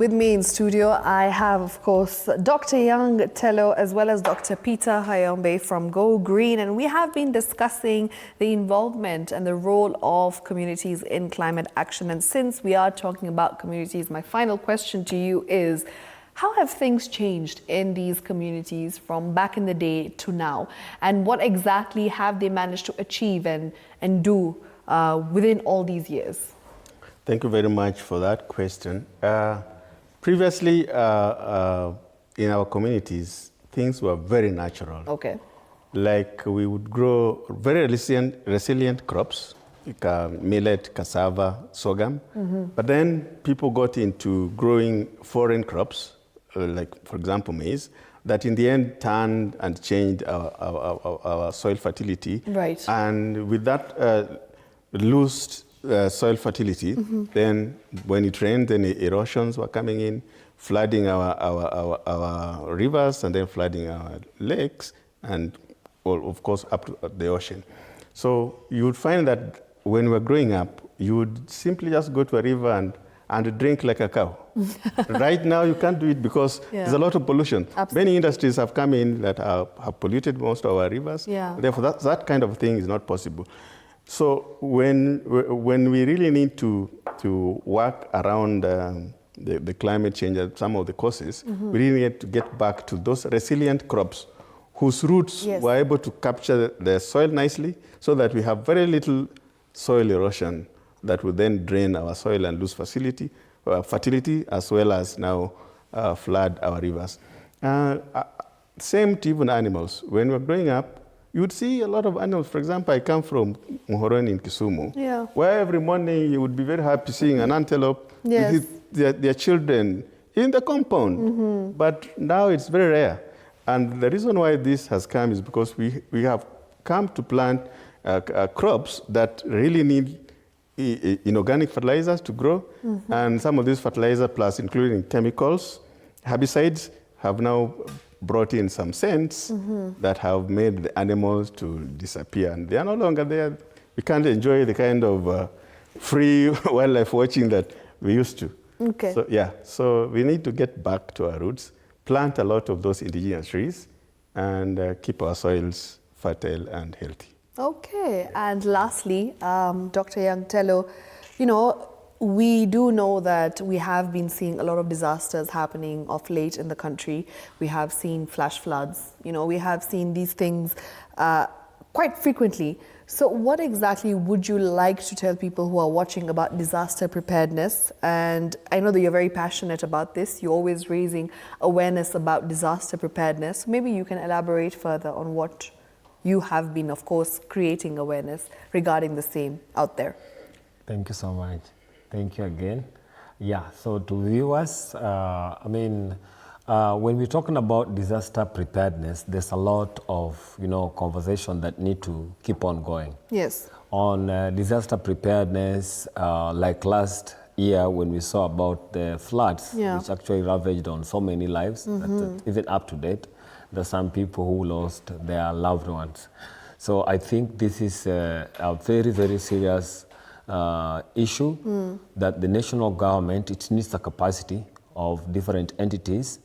With me in studio, I have, of course, Dr. Young Tello as well as Dr. Peter Hayombe from Go Green, and we have been discussing the involvement and the role of communities in climate action. And since we are talking about communities, my final question to you is, how have things changed in these communities from back in the day to now? And what exactly have they managed to achieve and do within all these years? Thank you very much for that question. Previously, in our communities, things were very natural. Okay. Like we would grow very resilient crops, like millet, cassava, sorghum. But then people got into growing foreign crops, like, for example, maize, that in the end turned and changed our soil fertility. Right. And with that loosed soil fertility, then when it rained, then erosions were coming in, flooding our rivers and then flooding our lakes and, well, of course, up to the ocean. So you would find that when we were growing up, you would simply just go to a river and drink like a cow. Right now, you can't do it because there's a lot of pollution. Absolutely. Many industries have come in that have polluted most of our rivers. Yeah. Therefore, that kind of thing is not possible. So when we really need to work around the climate change and some of the causes, we really need to get back to those resilient crops whose roots were able to capture the soil nicely so that we have very little soil erosion that will then drain our soil and lose fertility as well as now flood our rivers. Same to even animals. When we're growing up, you would see a lot of animals. For example, I come from Muhoroni in Kisumu, where every morning you would be very happy seeing an antelope with their children in the compound. But now it's very rare. And the reason why this has come is because we have come to plant crops that really need inorganic fertilizers to grow. And some of these fertilizers, plus including chemicals, herbicides, have now brought in some scents that have made the animals to disappear. And they are no longer there. We can't enjoy the kind of free wildlife watching that we used to. Okay. So we need to get back to our roots, plant a lot of those indigenous trees, and keep our soils fertile and healthy. Okay. And lastly, Dr. Young Tello, we do know that we have been seeing a lot of disasters happening of late in the country. We have seen flash floods. We have seen these things quite frequently. So what exactly would you like to tell people who are watching about disaster preparedness? And I know that you're very passionate about this. You're always raising awareness about disaster preparedness. Maybe you can elaborate further on what you have been, of course, creating awareness regarding the same out there. Thank you so much. Thank you again. Yeah, so to viewers, when we're talking about disaster preparedness, there's a lot of, conversation that need to keep on going. Yes. On disaster preparedness, like last year when we saw about the floods, which actually ravaged on so many lives, that even up to date, there's some people who lost their loved ones. So I think this is a very, very serious issue that the national government, it needs the capacity of different entities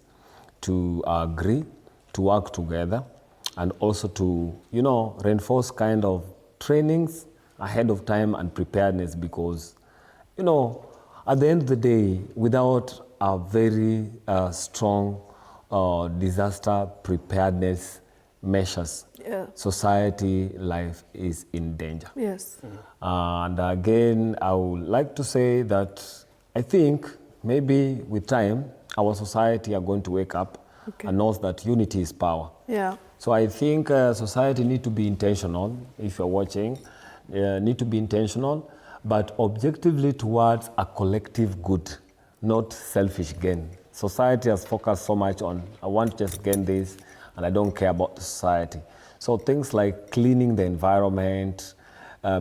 to agree, to work together, and also to, reinforce kind of trainings ahead of time and preparedness because, at the end of the day, without a very strong disaster preparedness measures, society life is in danger. Yes. And again, I would like to say that I think maybe with time, our society are going to wake up and know that unity is power. Yeah. So I think society need to be intentional, if you're watching, need to be intentional, but objectively towards a collective good, not selfish gain. Society has focused so much on, I want to just gain this, and I don't care about the society. So things like cleaning the environment,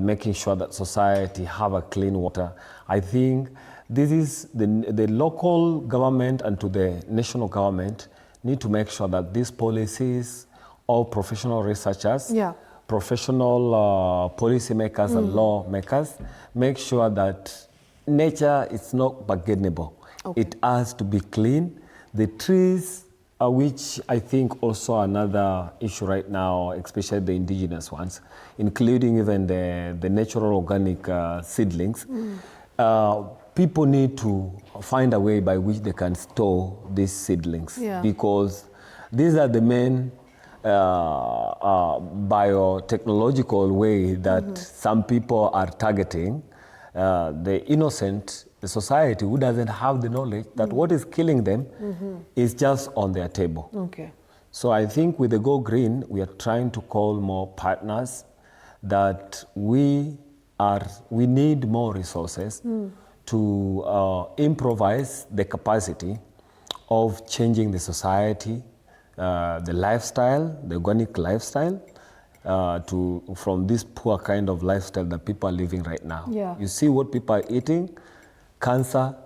making sure that society have a clean water. I think this is the local government and to the national government need to make sure that these policies, all professional researchers, professional policymakers and lawmakers, make sure that nature is not bargainable. Okay. It has to be clean. The trees, which I think also another issue right now, especially the indigenous ones, including even the natural organic seedlings, people need to find a way by which they can store these seedlings, because these are the main biotechnological way that some people are targeting the innocent society who doesn't have the knowledge that what is killing them is just on their table. Okay. So I think with the Go Green, we are trying to call more partners, that we need more resources to improvise the capacity of changing the society, the lifestyle, the organic lifestyle, from this poor kind of lifestyle that people are living right now. Yeah. You see what people are eating. Cancer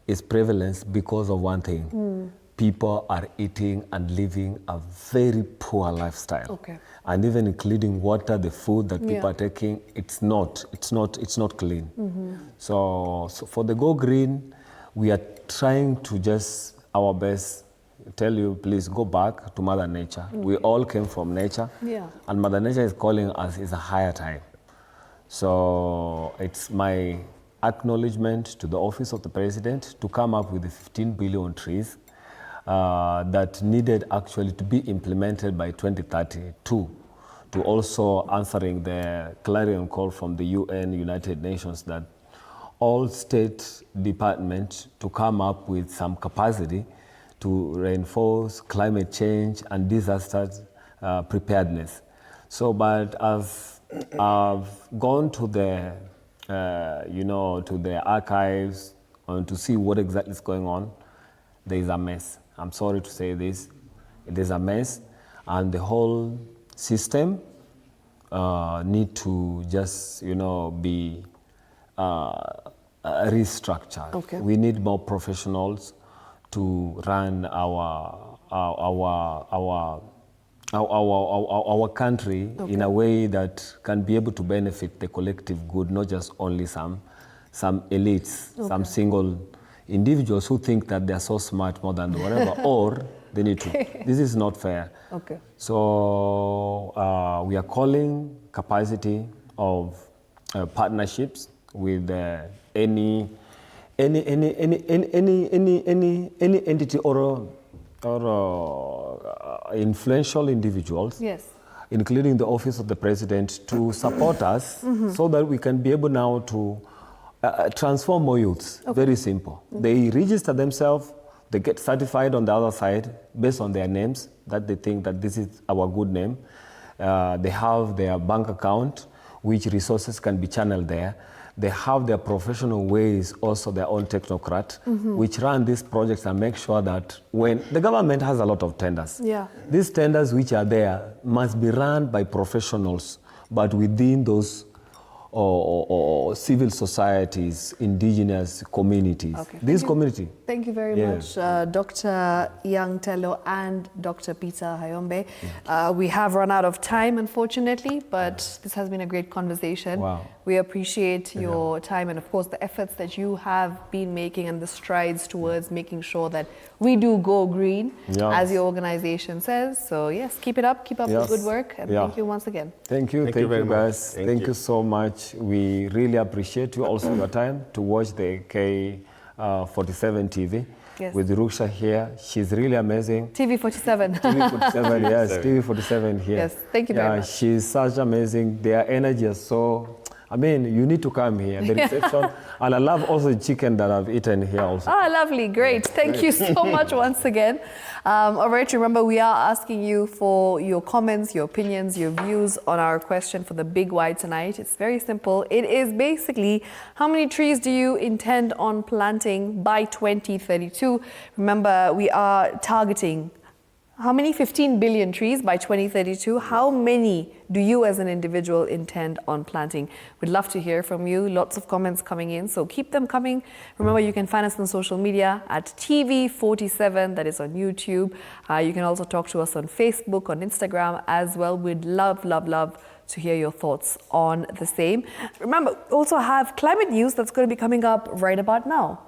is prevalent because of one thing. People are eating and living a very poor lifestyle. Okay. And even including water, the food that people are taking, it's not clean. So for the Go Green, we are trying to just our best tell you, please go back to Mother Nature. We all came from nature. Yeah. And Mother Nature is calling us, it's a higher time. So it's my acknowledgement to the Office of the President to come up with the 15 billion trees that needed actually to be implemented by 2032, to also answering the clarion call from the UN, United Nations, that all state departments to come up with some capacity to reinforce climate change and disaster preparedness. So, but I've gone to the, to the archives and to see what exactly is going on. There is a mess. I'm sorry to say this. It is a mess, and the whole system need to just, be restructured. Okay. We need more professionals to run our country in a way that can be able to benefit the collective good, not just only some elites, some single individuals who think that they're so smart more than whatever, or they need to. This is not fair. Okay. So we are calling capacity of partnerships with any entity or influential individuals, Yes. including the Office of the President, to support us so that we can be able now to transform more youths. Very simple. They register themselves, they get certified on the other side based on their names, that they think that this is our good name. They have their bank account, which resources can be channeled there. They have their professional ways, also their own technocrat, which run these projects and make sure that when the government has a lot of tenders, these tenders which are there must be run by professionals, but within those or civil societies, indigenous communities. Okay. This community. Thank you very much, Dr. Young Tello and Dr. Peter Hayombe. We have run out of time, unfortunately, but this has been a great conversation. Wow. We appreciate your time and, of course, the efforts that you have been making and the strides towards making sure that we do go green, as your organization says. So, yes, keep it up. Keep up the good work. And thank you once again. Thank you. Thank you very guys. Much. Thank you so much. We really appreciate you also your time to watch the K47 TV. Yes. With Ruksha here. She's really amazing. TV47. TV47, yes. TV47 here. Yes, thank you very much. She's such amazing. Their energy is so... I mean, you need to come here. The reception, and I love also the chicken that I've eaten here also. Ah, lovely, great. Thank you so much once again. All right, remember we are asking you for your comments, your opinions, your views on our question for the Big Why tonight. It's very simple. It is basically, how many trees do you intend on planting by 2032? Remember, we are targeting how many? 15 billion trees by 2032. How many do you as an individual intend on planting? We'd love to hear from you. Lots of comments coming in, so keep them coming. Remember, you can find us on social media at TV47, that is on YouTube. You can also talk to us on Facebook, on Instagram as well. We'd love to hear your thoughts on the same. Remember, we also have climate news that's going to be coming up right about now.